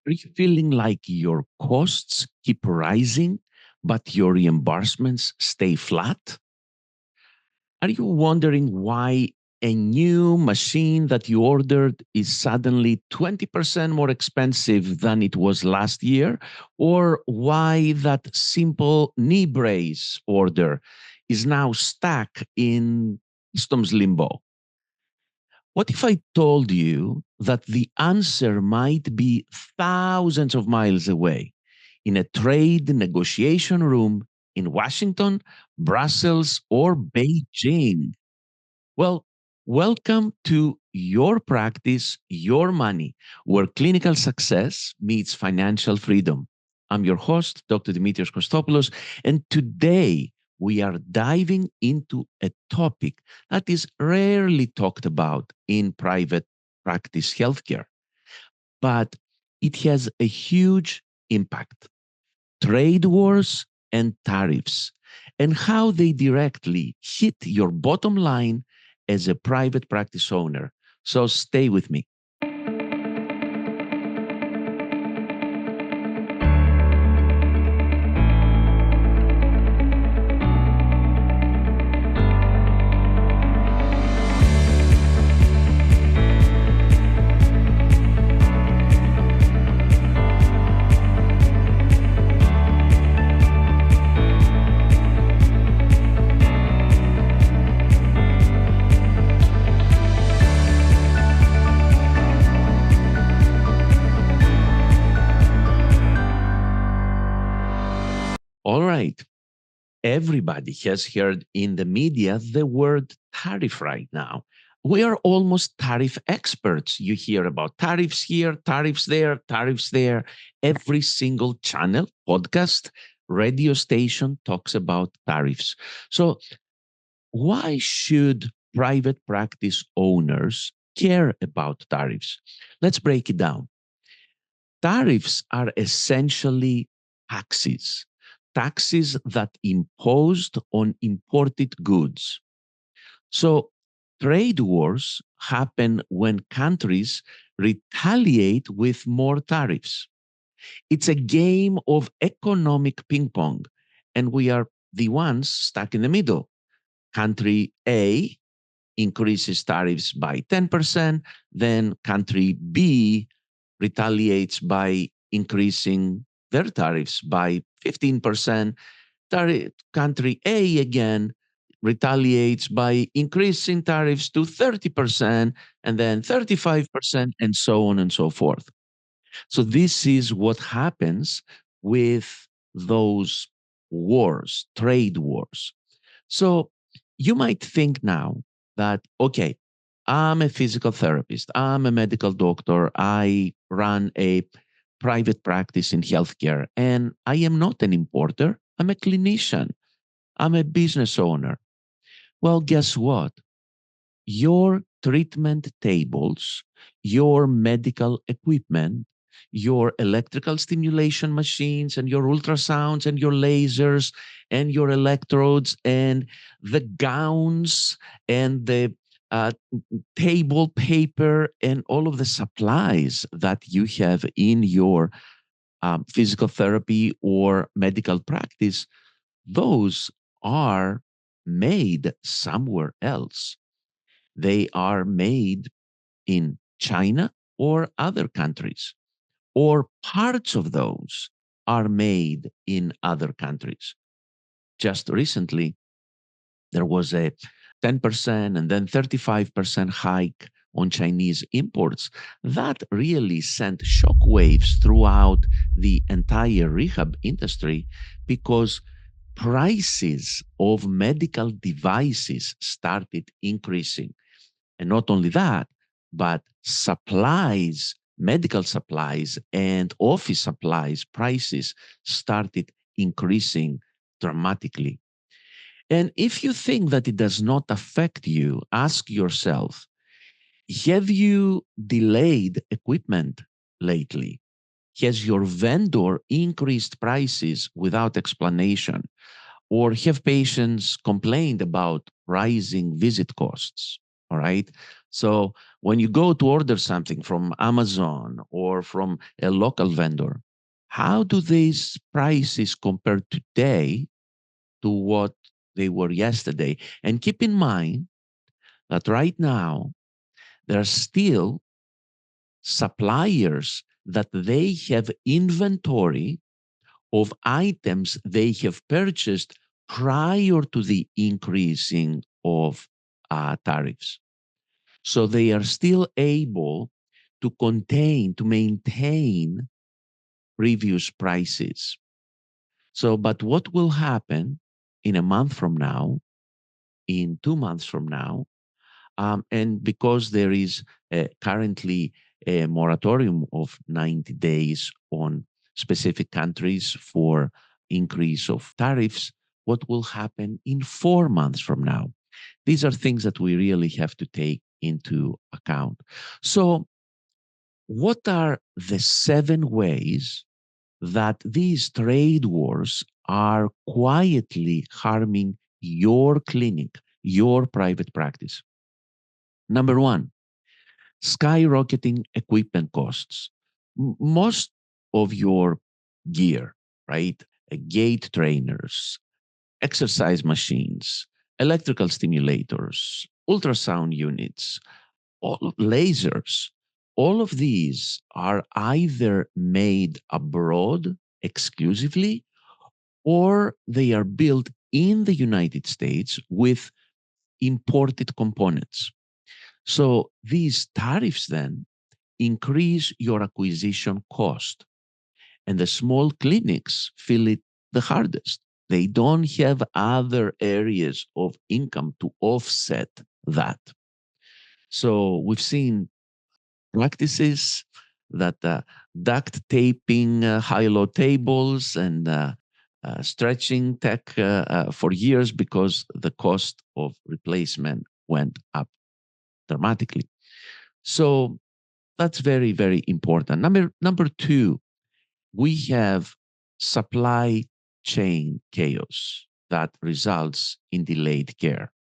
Are you feeling like your costs keep rising, but your reimbursements stay flat? Are you wondering why a new machine that you ordered is suddenly 20% more expensive than it was last year? Or why that simple knee brace order is now stuck in customs limbo? What if I told you that the answer might be thousands of miles away in a trade negotiation room in Washington, Brussels, or Beijing? Well, welcome to Your Practice, Your Money, where clinical success meets financial freedom. I'm your host, Dr. Dimitrios Kostopoulos, and today we are diving into a topic that is rarely talked about in private practice healthcare, but it has a huge impact: trade wars and tariffs, and how they directly hit your bottom line as a private practice owner. So stay with me. All right. Everybody has heard in the media the word tariff right now. We are almost tariff experts. You hear about tariffs here, tariffs there, tariffs there. Every single channel, podcast, radio station talks about tariffs. So, why should private practice owners care about tariffs? Let's break it down. Tariffs are essentially taxes, taxes that imposed on imported goods. So trade wars happen when countries retaliate with more tariffs. It's a game of economic ping pong, and we are the ones stuck in the middle. Country A increases tariffs by 10%, then country B retaliates by increasing their tariffs by 15%. Country A again retaliates by increasing tariffs to 30% and then 35%, and so on and so forth. So, this is what happens with those wars, trade wars. So, you might think now that, okay, I'm a physical therapist, I'm a medical doctor, I run a private practice in healthcare, and I am not an importer, I'm a clinician, I'm a business owner. Well, guess what? Your treatment tables, your medical equipment, your electrical stimulation machines, and your ultrasounds, and your lasers, and your electrodes, and the gowns, and the uh, table paper, and all of the supplies that you have in your physical therapy or medical practice, those are made somewhere else. They are made in China or other countries, or parts of those are made in other countries. Just recently, there was a 10% and then 35% hike on Chinese imports. That really sent shockwaves throughout the entire rehab industry because prices of medical devices started increasing. And not only that, but supplies, medical supplies, and office supplies prices started increasing dramatically. And if you think that it does not affect you, ask yourself, have you delayed equipment lately? Has your vendor increased prices without explanation? Or have patients complained about rising visit costs? All right. So when you go to order something from Amazon or from a local vendor, how do these prices compare today to what they were yesterday? And keep in mind that right now, there are still suppliers that they have inventory of items they have purchased prior to the increasing of tariffs. So they are still able to to maintain previous prices. So, but what will happen in a month from now, in 2 months from now, and because there is currently a moratorium of 90 days on specific countries for increase of tariffs, what will happen in 4 months from now? These are things that we really have to take into account. So, what are the 7 ways that these trade wars are quietly harming your clinic, your private practice? Number one, skyrocketing equipment costs. Most of your gear, right? Gait trainers, exercise machines, electrical stimulators, ultrasound units, lasers, all of these are either made abroad exclusively or they are built in the United States with imported components. So these tariffs then increase your acquisition cost, and the small clinics feel it the hardest. They don't have other areas of income to offset that. So we've seen practices that duct taping high-low tables and stretching tech for years because the cost of replacement went up dramatically. So that's very, very important. Number two, we have supply chain chaos that results in delayed care.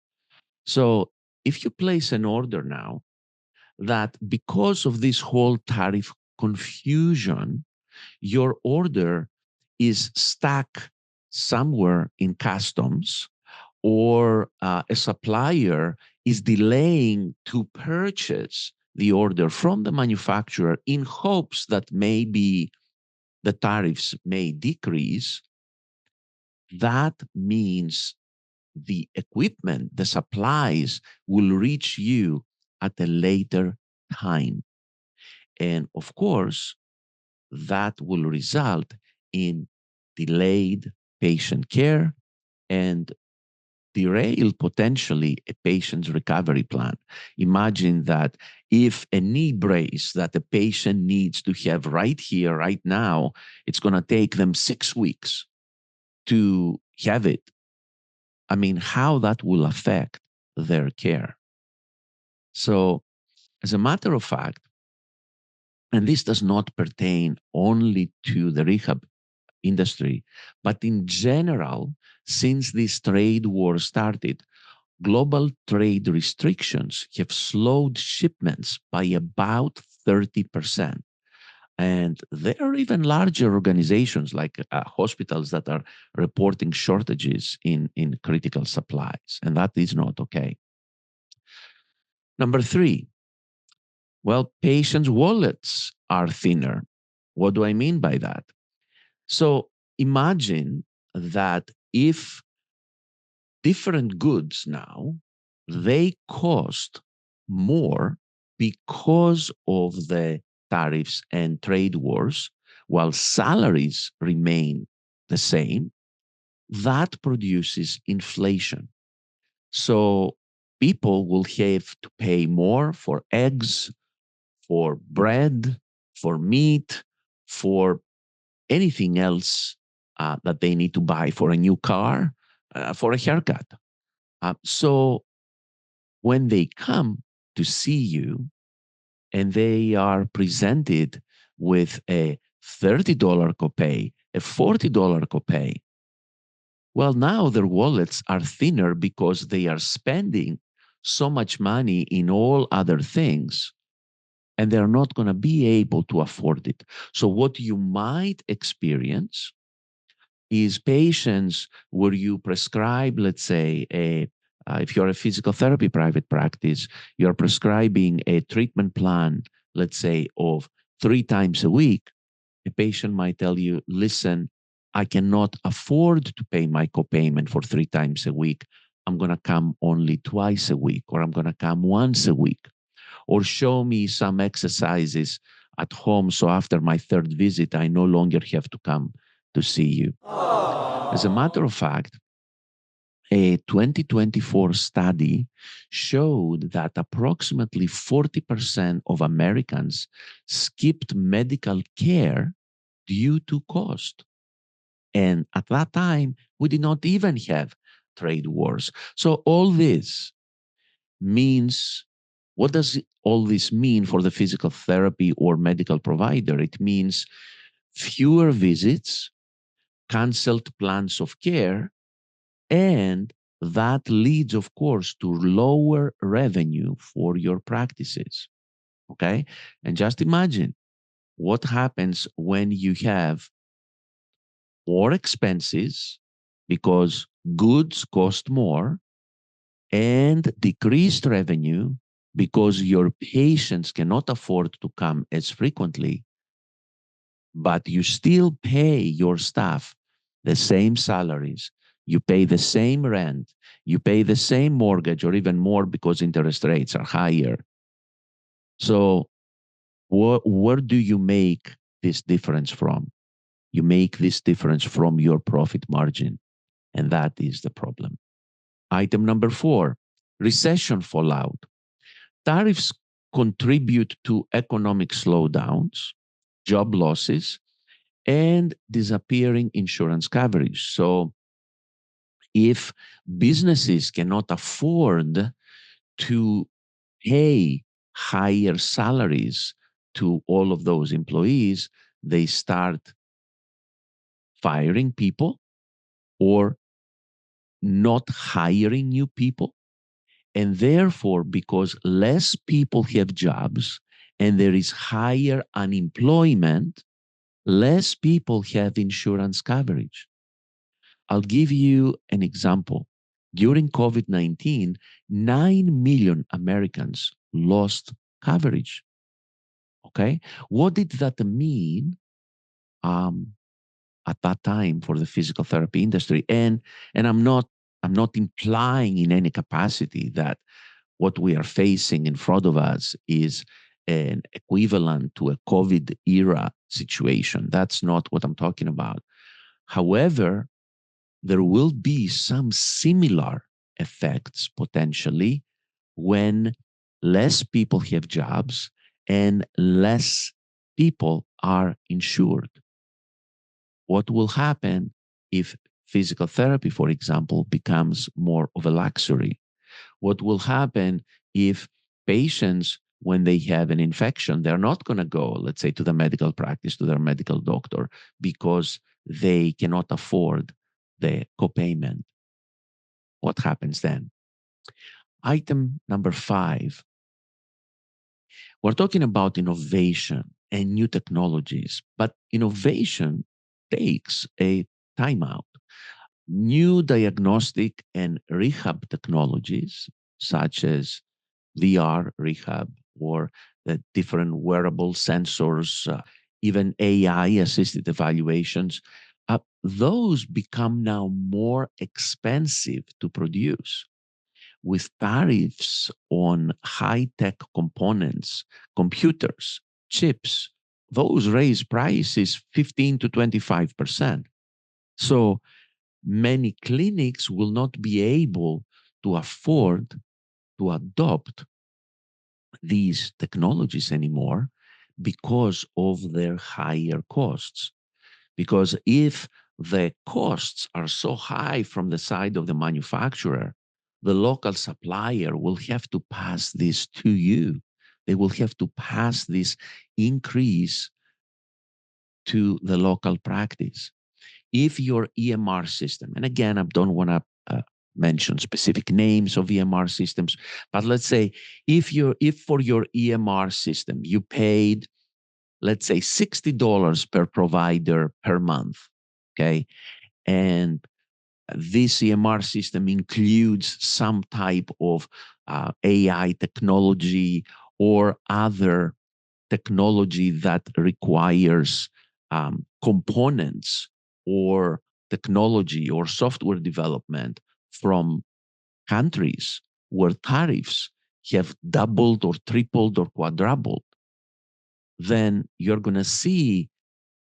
So if you place an order now, that because of this whole tariff confusion, your order is stuck somewhere in customs, or a supplier is delaying to purchase the order from the manufacturer in hopes that maybe the tariffs may decrease, that means the equipment, the supplies will reach you at a later time. And of course, that will result in delayed patient care and derail potentially a patient's recovery plan. Imagine that if a knee brace that a patient needs to have right here, right now, it's going to take them 6 weeks to have it. I mean, how that will affect their care. So, as a matter of fact, and this does not pertain only to the rehab industry, but in general, since this trade war started, global trade restrictions have slowed shipments by about 30%. And there are even larger organizations like hospitals that are reporting shortages in critical supplies, and that is not okay. Number three, well, patients' wallets are thinner. What do I mean by that? So imagine that if different goods now, they cost more because of the tariffs and trade wars, while salaries remain the same, that produces inflation. So people will have to pay more for eggs, for bread, for meat, for anything else that they need to buy, for a new car, for a haircut. So when they come to see you and they are presented with a $30 copay, a $40 copay, well, now their wallets are thinner because they are spending so much money in all other things, and they're not going to be able to afford it. So what you might experience is patients where you prescribe, let's say, if you're a physical therapy private practice, you're prescribing a treatment plan, let's say, of 3 times a week. A patient might tell you, listen, I cannot afford to pay my copayment for 3 times a week. I'm going to come only twice a week, or I'm going to come once a week, or show me some exercises at home. So after my third visit, I no longer have to come to see you. As a matter of fact, a 2024 study showed that approximately 40% of Americans skipped medical care due to cost. And at that time, we did not even have trade wars. So all this means, what does all this mean for the physical therapy or medical provider? It means fewer visits, canceled plans of care, and that leads, of course, to lower revenue for your practices. Okay? And just imagine what happens when you have more expenses because goods cost more, and decreased revenue because your patients cannot afford to come as frequently, but you still pay your staff the same salaries, you pay the same rent, you pay the same mortgage, or even more because interest rates are higher. So where do you make this difference from? You make this difference from your profit margin, and that is the problem. Item number 4, recession fallout. Tariffs contribute to economic slowdowns, job losses, and disappearing insurance coverage. So if businesses cannot afford to pay higher salaries to all of those employees, they start firing people or not hiring new people. And therefore, because less people have jobs and there is higher unemployment, less people have insurance coverage. I'll give you an example. During COVID-19, 9 million Americans lost coverage. Okay? What did that mean um, at that time for the physical therapy industry? And I'm not implying in any capacity that what we are facing in front of us is an equivalent to a COVID era situation. That's not what I'm talking about. However, there will be some similar effects potentially when less people have jobs and less people are insured. What will happen if physical therapy, for example, becomes more of a luxury? What will happen if patients, when they have an infection, they're not going to go, let's say, to the medical practice, to their medical doctor, because they cannot afford the copayment? What happens then? Item number 5, we're talking about innovation and new technologies, but innovation takes a timeout. New diagnostic and rehab technologies, such as VR rehab or the different wearable sensors, even AI assisted evaluations, those become now more expensive to produce. With tariffs on high tech components, computers, chips, those raise prices 15 to 25%. So many clinics will not be able to afford to adopt these technologies anymore because of their higher costs. Because if the costs are so high from the side of the manufacturer, the local supplier will have to pass this to you. They will have to pass this increase to the local practice. If your EMR system, and again, I don't want to mention specific names of EMR systems, but let's say if for your EMR system you paid, let's say $60 per provider per month, okay, and this EMR system includes some type of AI technology or other technology that requires components or technology or software development from countries where tariffs have doubled or tripled or quadrupled, then you're going to see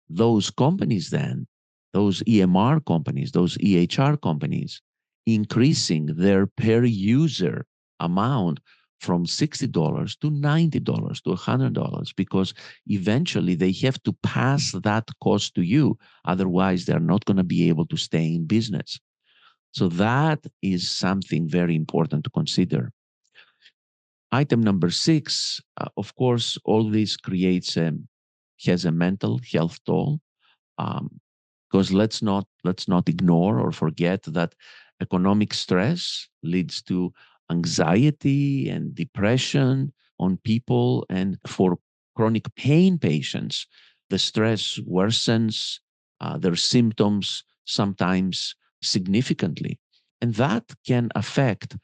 those companies then, those EMR companies, those EHR companies, increasing their per user amount from $60 to $90 to $100 because eventually they have to pass that cost to you. Otherwise, they're not going to be able to stay in business. So that is something very important to consider. Item number 6, of course, all this has a mental health toll. Because let's not ignore or forget that economic stress leads to anxiety and depression on people, and for chronic pain patients, the stress worsens their symptoms sometimes significantly, and that can affect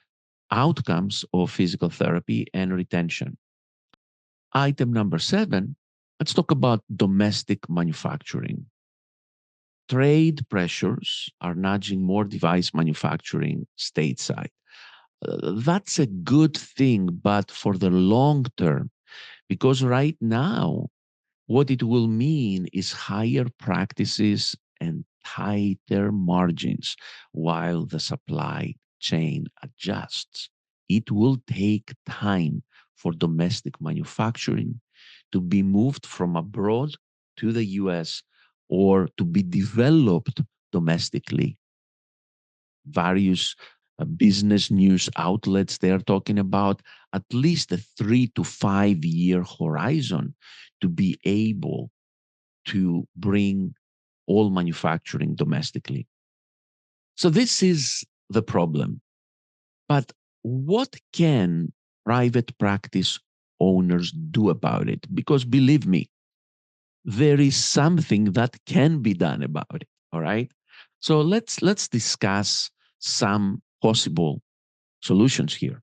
outcomes of physical therapy and retention. Item number 7, let's talk about domestic manufacturing. Trade pressures are nudging more device manufacturing stateside. That's a good thing, but for the long term, because right now, what it will mean is higher practices and tighter margins while the supply chain adjusts. It will take time for domestic manufacturing to be moved from abroad to the US or to be developed domestically. Various business news outlets, they're talking about at least a 3 to 5 year horizon to be able to bring all manufacturing domestically. So this is the problem. But what can private practice owners do about it? Because believe me, there is something that can be done about it. All right. So let's discuss some possible solutions here.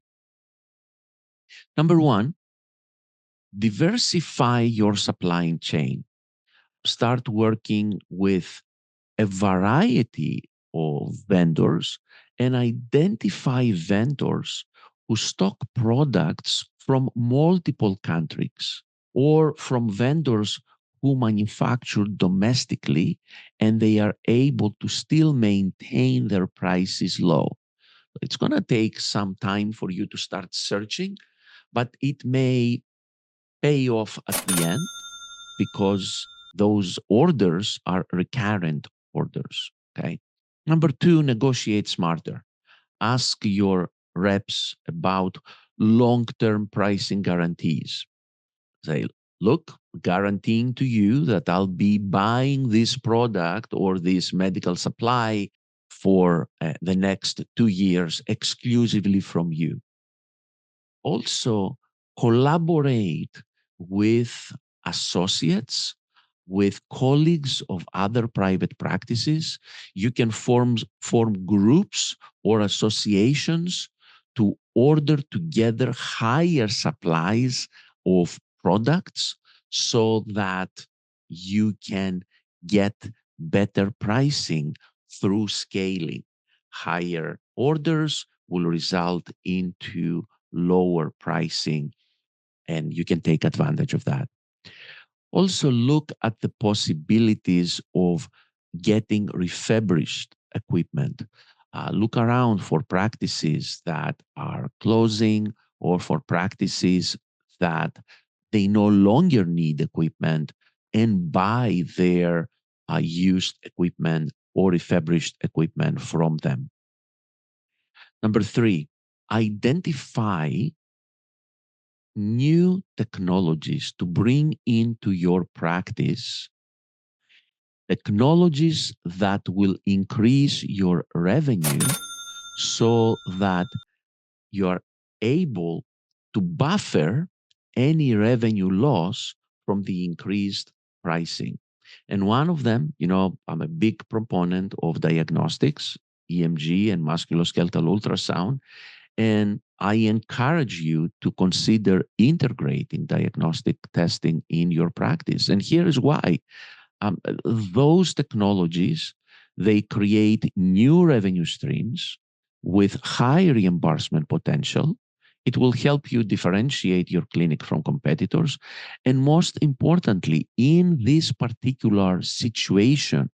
Number one, diversify your supply chain. Start working with a variety of vendors and identify vendors who stock products from multiple countries or from vendors who manufacture domestically and they are able to still maintain their prices low. It's going to take some time for you to start searching, but it may pay off at the end because those orders are recurrent orders. Okay. Number 2, negotiate smarter. Ask your reps about long-term pricing guarantees. Say, look, guaranteeing to you that I'll be buying this product or this medical supply for the next 2 years exclusively from you. Also, collaborate with associates, with colleagues of other private practices. You can form groups or associations to order together higher supplies of products so that you can get better pricing through scaling. Higher orders will result into lower pricing, and you can take advantage of that. Also, look at the possibilities of getting refurbished equipment. Look around for practices that are closing or for practices that they no longer need equipment and buy their used equipment or refurbished equipment from them. Number 3, identify new technologies to bring into your practice, technologies that will increase your revenue so that you are able to buffer any revenue loss from the increased pricing. And one of them, I'm a big proponent of diagnostics, EMG and musculoskeletal ultrasound, and I encourage you to consider integrating diagnostic testing in your practice. And here is why. Those technologies, they create new revenue streams with high reimbursement potential. It will help you differentiate your clinic from competitors. And most importantly, in this particular situation,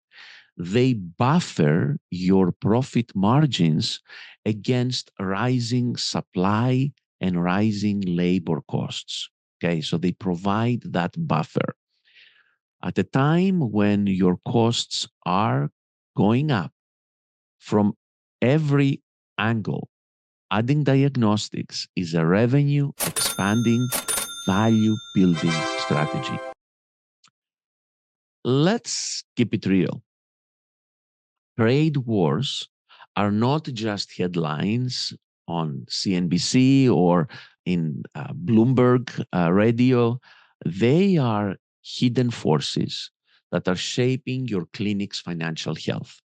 they buffer your profit margins against rising supply and rising labor costs. Okay, so they provide that buffer. At a time when your costs are going up from every angle, adding diagnostics is a revenue expanding, value building strategy. Let's keep it real. Trade wars are not just headlines on CNBC or in Bloomberg radio. They are hidden forces that are shaping your clinic's financial health.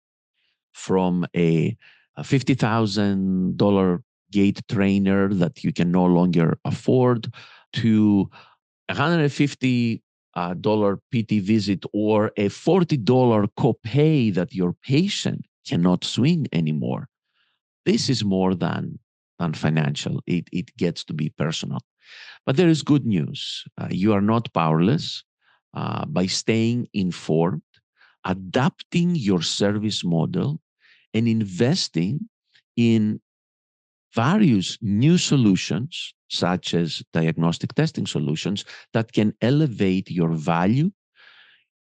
From a $50,000 gait trainer that you can no longer afford to $150 PT visit or a $40 copay that your patient cannot swing anymore. This is more than financial. It gets to be personal. But there is good news. You are not powerless. By staying informed, adapting your service model, and investing in various new solutions, such as diagnostic testing solutions, that can elevate your value,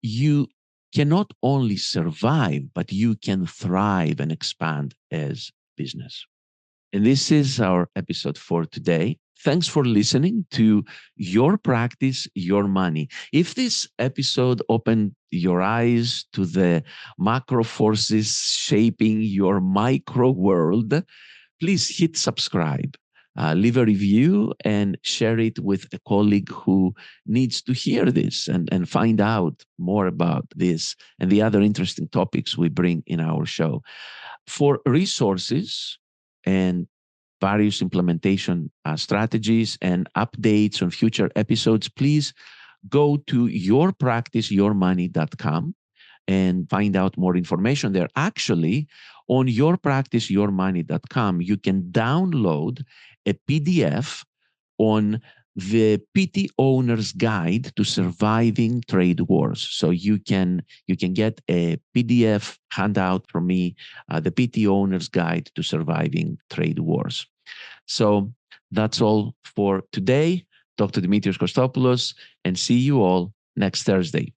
you can not only survive, but you can thrive and expand as business. And this is our episode for today. Thanks for listening to Your Practice, Your Money. If this episode opened your eyes to the macro forces shaping your micro world, please hit subscribe, leave a review, and share it with a colleague who needs to hear this and find out more about this and the other interesting topics we bring in our show. For resources and various implementation strategies and updates on future episodes, please go to yourpracticeyourmoney.com and find out more information there. Actually, on yourpracticeyourmoney.com, you can download a PDF on the PT owner's guide to surviving trade wars. So you can get a PDF handout from me, the PT owner's guide to surviving trade wars. So that's all for today. Dr. Dimitrios Kostopoulos, and see you all next Thursday.